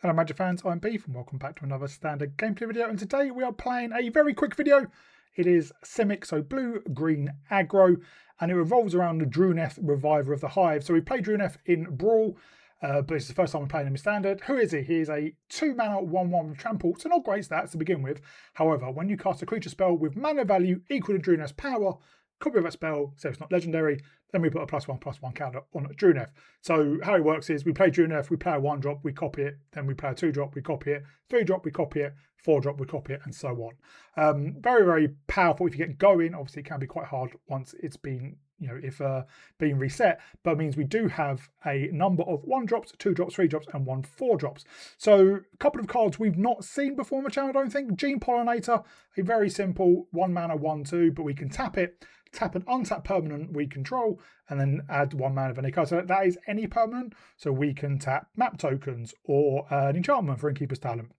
Hello Magic fans, I'm Beef and welcome back to another standard gameplay video, and today we are playing a very quick video. It is Simic, so blue, green, aggro, and it revolves around the Druneth, Reviver of the Hive. So we played Druneth in Brawl, but it's the first time we're playing him in Standard. Who is he? He is a 2-mana 1/1 with trample, so not great stats to begin with. However, when you cast a creature spell with mana value equal to Druneth's power, copy of that spell, so it's not legendary, then we put a +1/+1 counter on Druneth. So how it works is we play Druneth, we play a 1-drop, we copy it, then we play a 2-drop, we copy it, 3-drop, we copy it, 4-drop, we copy it, and so on. Very, very powerful if you get going. Obviously, it can be quite hard once it's been, being reset, but it means we do have a number of 1-drops, 2-drops, 3-drops, and 1 4-drops. So a couple of cards we've not seen before on the channel, I don't think. Gene Pollinator, a very simple 1-mana 1/2, but we can tap it, tap an untapped permanent we control, and then add 1 mana of any card. So that is any permanent. So we can tap map tokens or an enchantment for Innkeeper's Talent.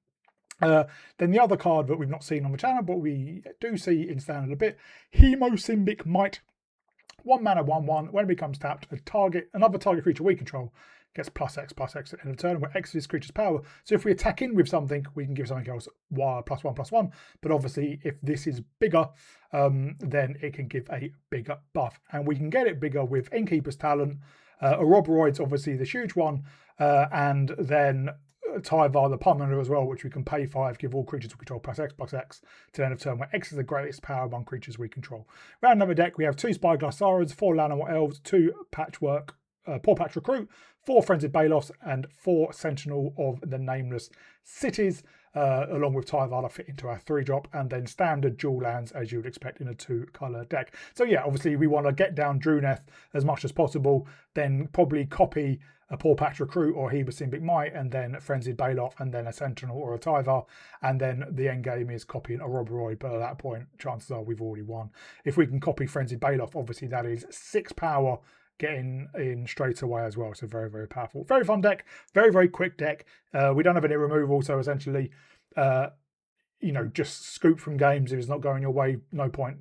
Then the other card that we've not seen on the channel, but we do see in Standard a bit, Simic Might. 1 mana 1/1. When it becomes tapped, another target creature we control gets +X/+X at the end of turn, where X is this creature's power. So if we attack in with something, we can give something else +1/+1. But obviously, if this is bigger, then it can give a bigger buff. And we can get it bigger with Innkeeper's Talent. Ouroboroid's obviously the huge one. And then Tyvar, the Pummoner as well, which we can pay 5, give all creatures we control +X/+X to the end of turn, where X is the greatest power among creatures we control. Round number deck, we have 2 Spyglass Sarans, 4 Llanowar Elves, 2 Patchwork, Poor Patch Recruit, 4 Frenzied Bailiffs, and 4 Sentinel of the Nameless Cities, along with Tyvar to fit into our 3-drop, and then standard dual lands as you would expect in a 2-colour deck. So yeah, obviously we want to get down Druneth as much as possible, then probably copy a Poor Patch Recruit or Simic Might, and then a Frenzied Bailiff, and then a Sentinel or a Tyvar, and then the end game is copying a Ouroboroid, but at that point, chances are we've already won. If we can copy Frenzied Bailiff, obviously that is 6 power getting in straight away as well, so very, very powerful. Very fun deck, very, very quick deck. We don't have any removal, so essentially, just scoop from games. If it's not going your way, no point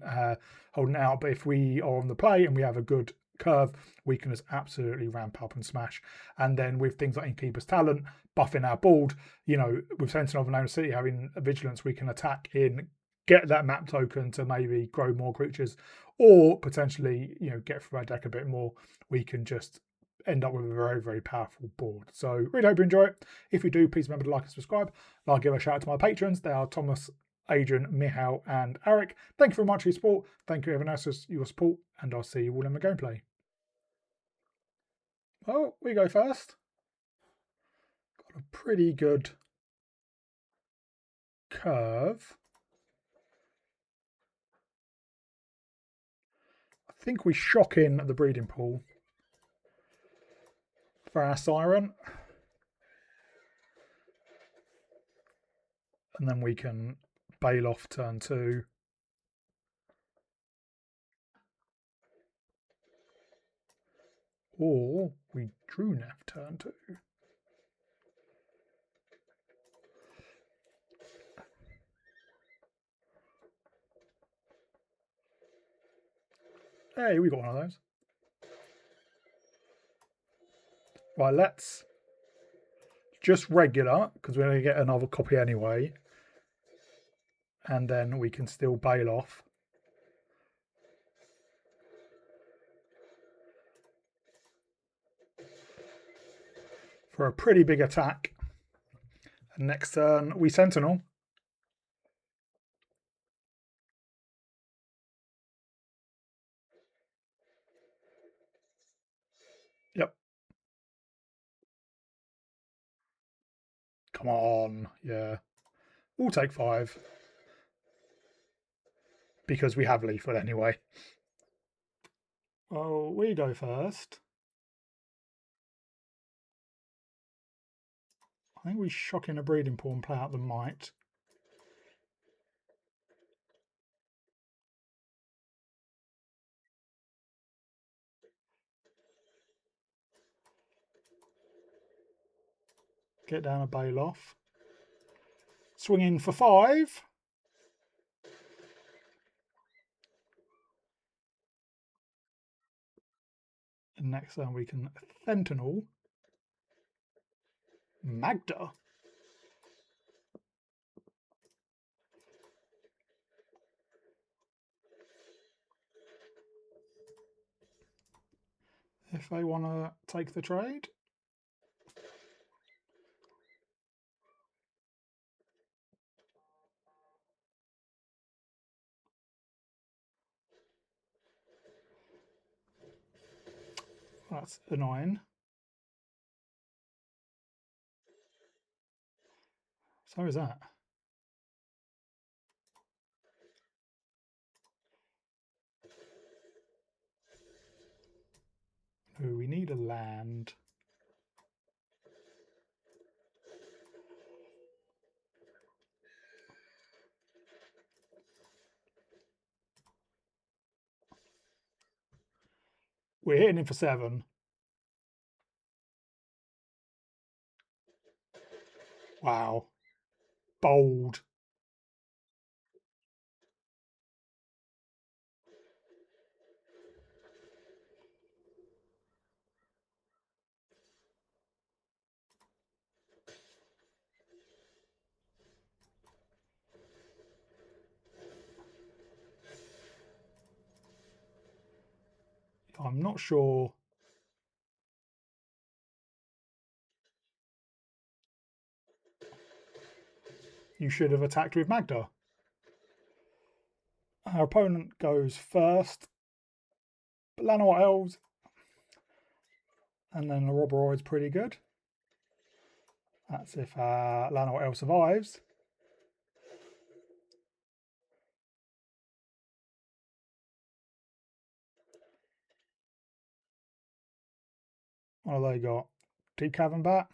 holding it out. But if we are on the play and we have a good curve, we can just absolutely ramp up and smash. And then with things like Innkeeper's Talent, buffing our board, with Sentinel of the Nameless City having a Vigilance, we can attack in, get that map token to maybe grow more creatures, or potentially, get through our deck a bit more. We can just end up with a very, very powerful board. So really hope you enjoy it. If you do, please remember to like and subscribe. I'll give a shout out to my patrons. They are Thomas, Adrian, Mihal, and Eric. Thank you very much for your support. Thank you everyone else for your support, and I'll see you all in the gameplay. Oh, we go first. Got a pretty good curve. I think we shock in the breeding pool for our Siren. And then we can bail off turn 2. Or we Druneth turn 2. Hey, we got one of those. Right, let's just regular, because we're going to get another copy anyway. And then we can still bail off. For a pretty big attack. And next turn, we Sentinel. Yep. Come on. Yeah. We'll take 5. Because we have lethal anyway. Well, we go first. I think we shock in a breeding pool and play out the Might. Get down a bail off. Swing in for 5. And next turn we can Sentinel Magda. if they want to take the trade. That's annoying. So is that. Oh, we need a land. We're hitting him for 7. Wow. Bold. I'm not sure. You should have attacked with Magda. Our opponent goes first. But Llanowar Elves. And then the Ouroboroid's pretty good. That's if Llanowar Elf survives. What have they got? Deep Cavern Bat.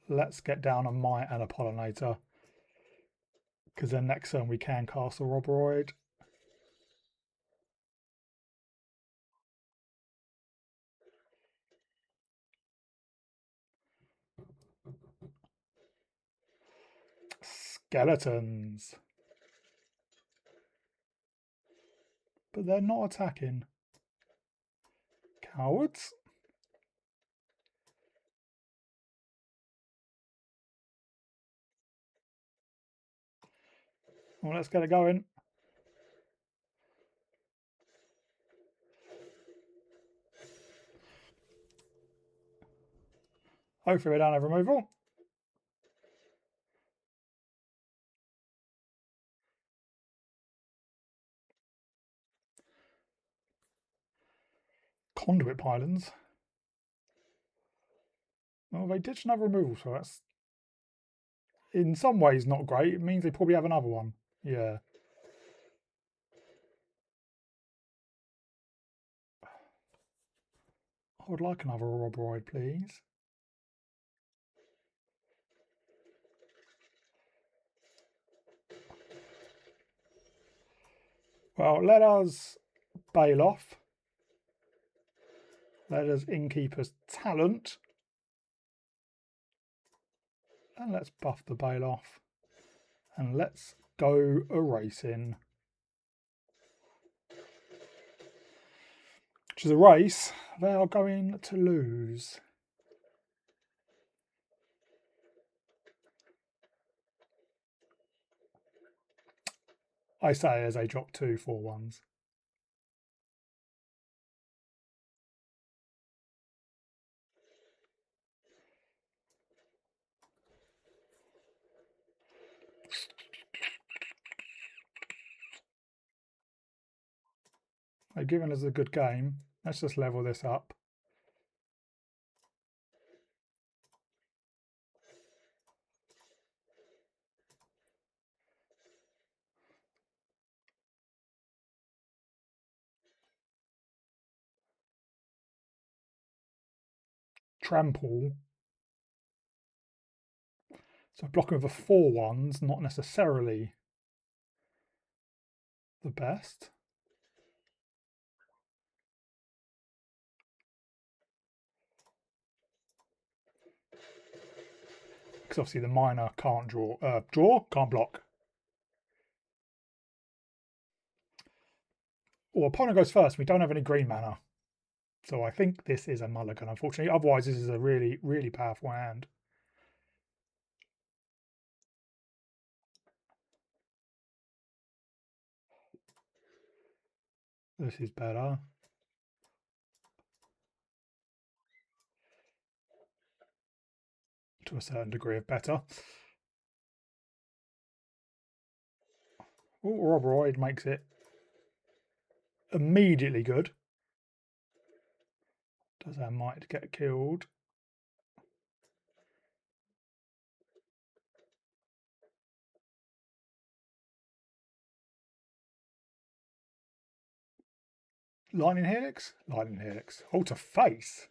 Let's get down a Might and a Pollinator. Because then next turn we can cast a Ouroboroid. Skeletons. But they're not attacking. Cowards. Well, let's get it going. Hopefully we don't have removal. Conduit Pylons. Well, they ditched another removal, so that's in some ways not great. It means they probably have another one. Yeah. I would like another Ouroboroid, please. Well, let us bail off. Let us Innkeeper's talent. And let's buff the bail off. And let's go erasing. Which is a race they are going to lose. I say as they drop 2 4-1s. They've given us a good game. Let's just level this up. Trample. So blocking with the 4-1s, not necessarily the best. Because obviously the miner can't draw. Can't block. Well, opponent goes first. We don't have any green mana. So I think this is a mulligan, unfortunately. Otherwise, this is a really, really powerful hand. This is better. To a certain degree of better. Ouroboroid makes it immediately good. Does our might get killed? Lightning Helix? Lightning Helix. Hold to face.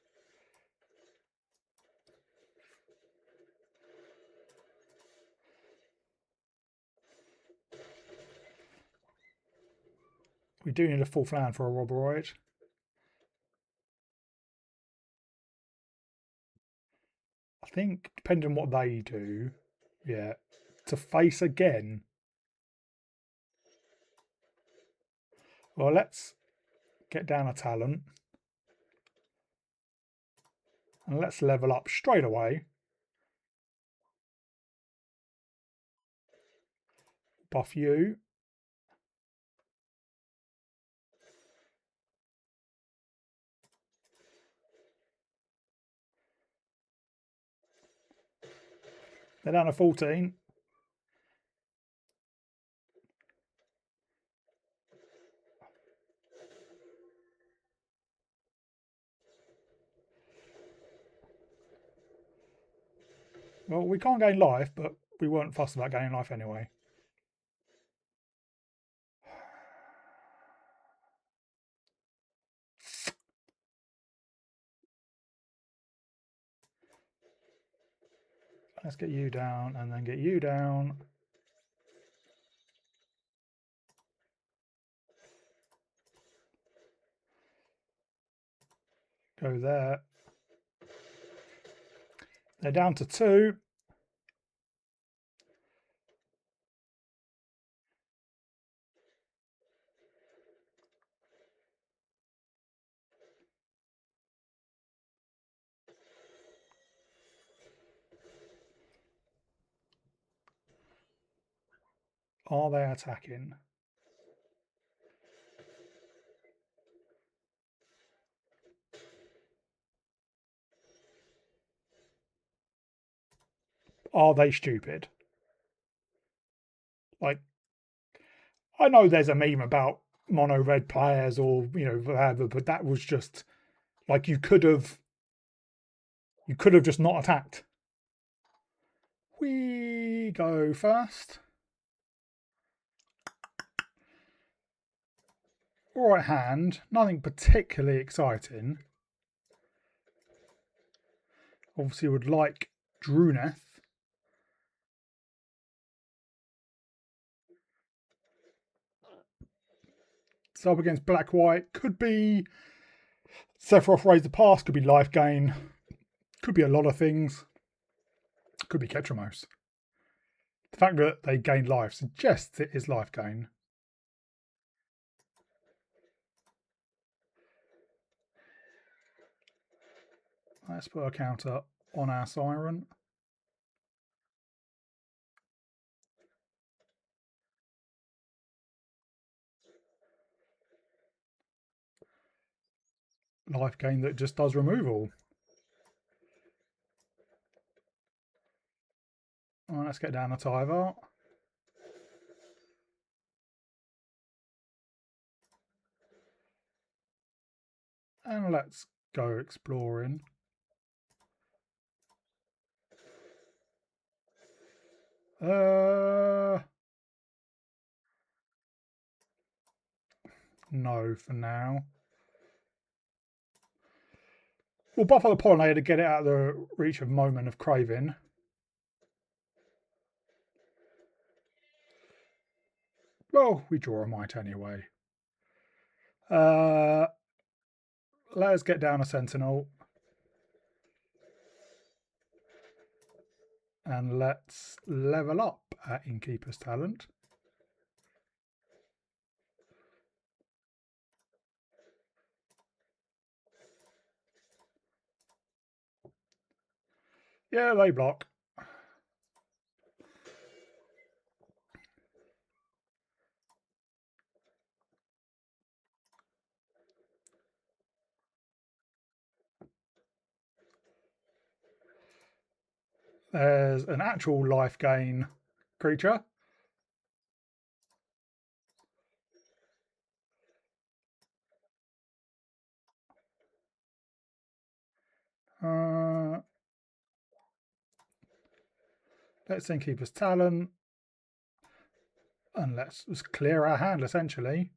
We do need a full flan for a Ouroboroid. I think, depending on what they do, yeah, to face again. Well, let's get down a talent. And let's level up straight away. Buff you. They're down to 14. Well, we can't gain life, but we weren't fussed about gaining life anyway. Let's get you down and then get you down. Go there. They're down to 2. Are they attacking? Are they stupid? Like, I know there's a meme about mono red players or, you know, whatever, but that was just like you could have just not attacked. We go first. Right hand, nothing particularly exciting. Obviously would like Druneth. It's up against Black White. Could be Sephiroth Raise the Pass, could be life gain. Could be a lot of things. Could be Ketramos. The fact that they gain life suggests it is life gain. Let's put a counter on our Siren. Life gain that just does removal. Right, let's get down a Tyvar. And let's go exploring. No for now. We'll buff up the Pollinator to get it out of the reach of Moment of Craving. Well, we draw a Might anyway. Let's get down a Sentinel. And let's level up our Innkeeper's talent. Yeah, they block. There's an actual life gain creature. Let's Innkeeper's Talent. And let's just clear our hand, essentially.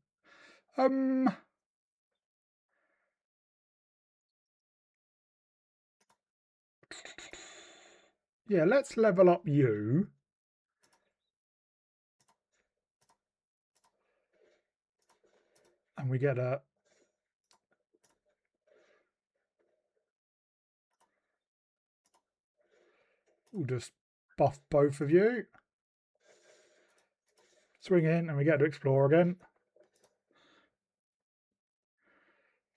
Yeah, let's level up you. And we get a... We'll just buff both of you. Swing in and we get to explore again.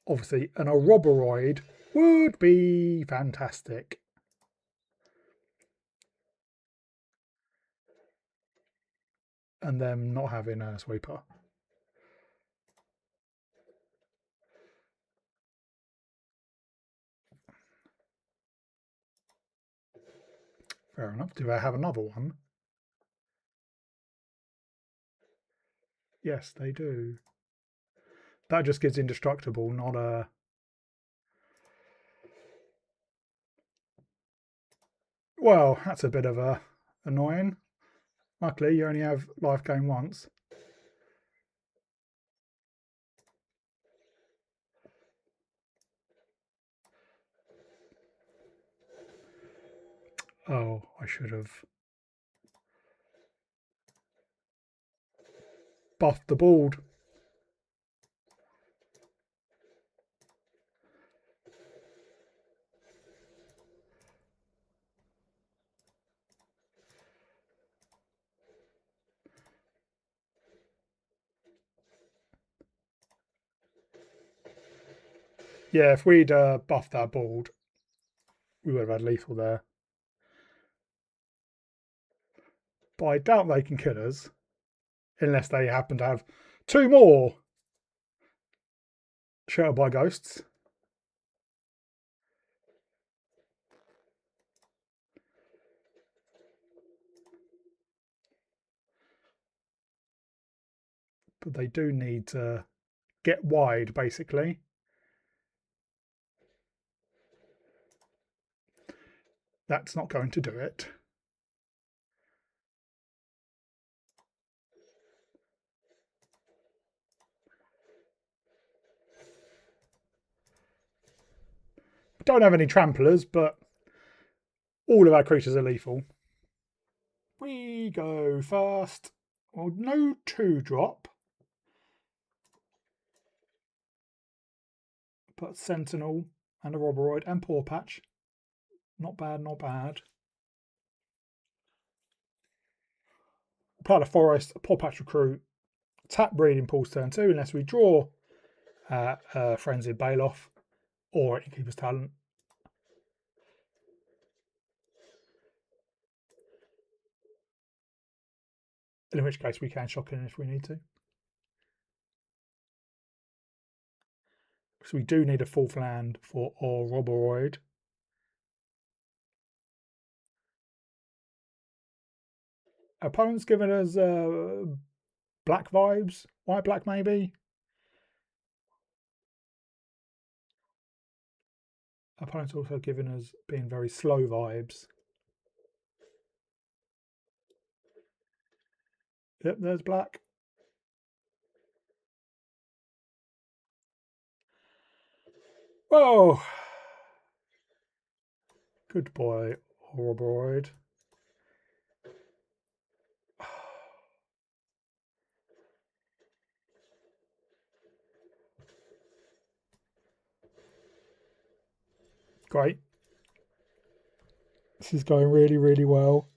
Obviously, an Ouroboroid would be fantastic. And them not having a sweeper. Fair enough. Do I have another one? Yes, they do. That just gives indestructible, not a... Well, that's a bit of a annoying. Luckily, you only have life gain once. Oh, I should have buffed the board. Yeah, if we'd buffed that board, we would have had lethal there. But I doubt they can kill us. Unless they happen to have 2 more Sheltered by Ghosts. But they do need to get wide, basically. That's not going to do it. Don't have any tramplers, but all of our creatures are lethal. We go first. Well, no 2-drop. But Sentinel and Ouroboroid and Paw Patch. Not bad, not bad. Apply the Forest, Paw Patch Recruit, tap Breeding Pools turn 2 unless we draw Frenzied Bailoff or Innkeeper's Talent. In which case we can shock in if we need to. So we do need a 4th land for Ouroboroid. Opponent's given us black vibes, white black maybe. Opponent's also given us being very slow vibes. Yep, there's black. Whoa! Good boy, Ouroboroid. Great. This is going really, really well.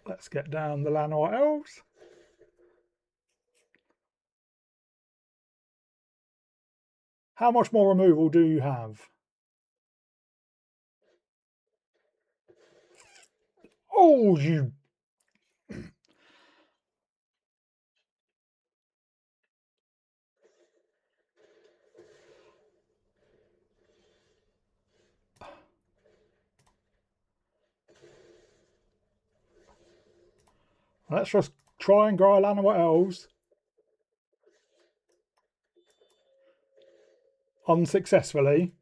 Let's get down the Llanowar Elves. How much more removal do you have? Oh, you... Let's just try and grow a land of what else. Unsuccessfully.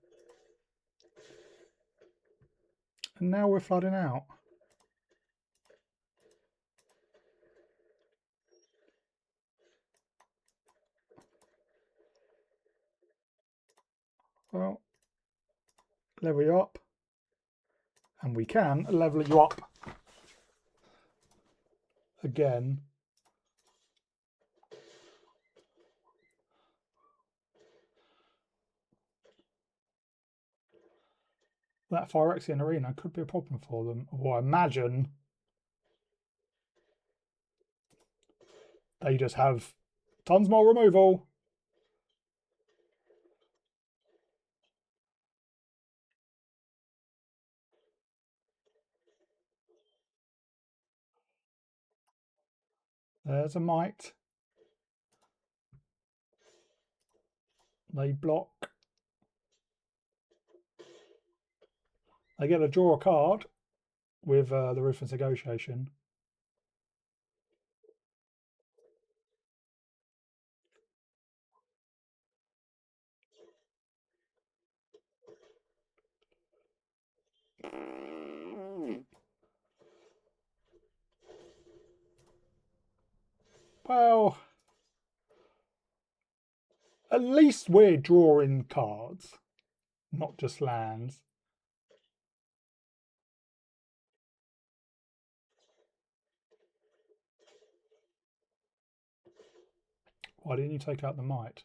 And now we're flooding out. Well, level you up. And we can level you up again. That Phyrexian arena could be a problem for them. Or I imagine they just have tons more removal. There's a mite. They block. They get to draw a card with the Ruthless Negotiation. Well, at least we're drawing cards, not just lands. Why didn't you take out the mite?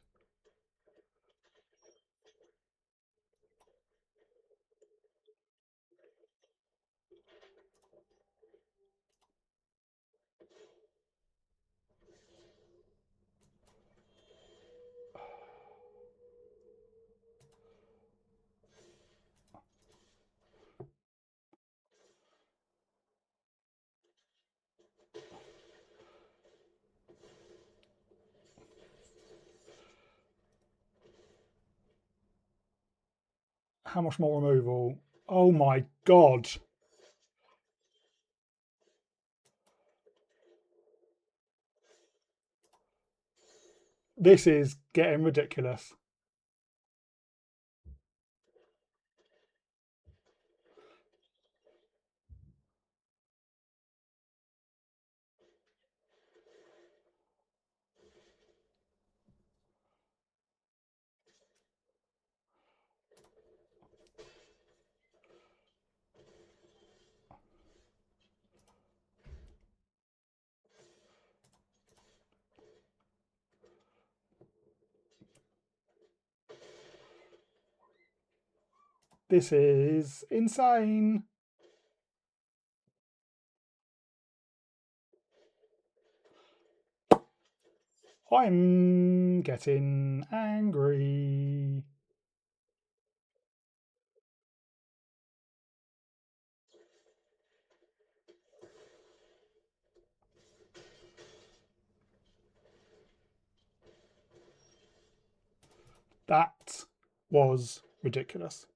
How much more removal? Oh my god. This is getting ridiculous. This is insane. I'm getting angry. That was ridiculous.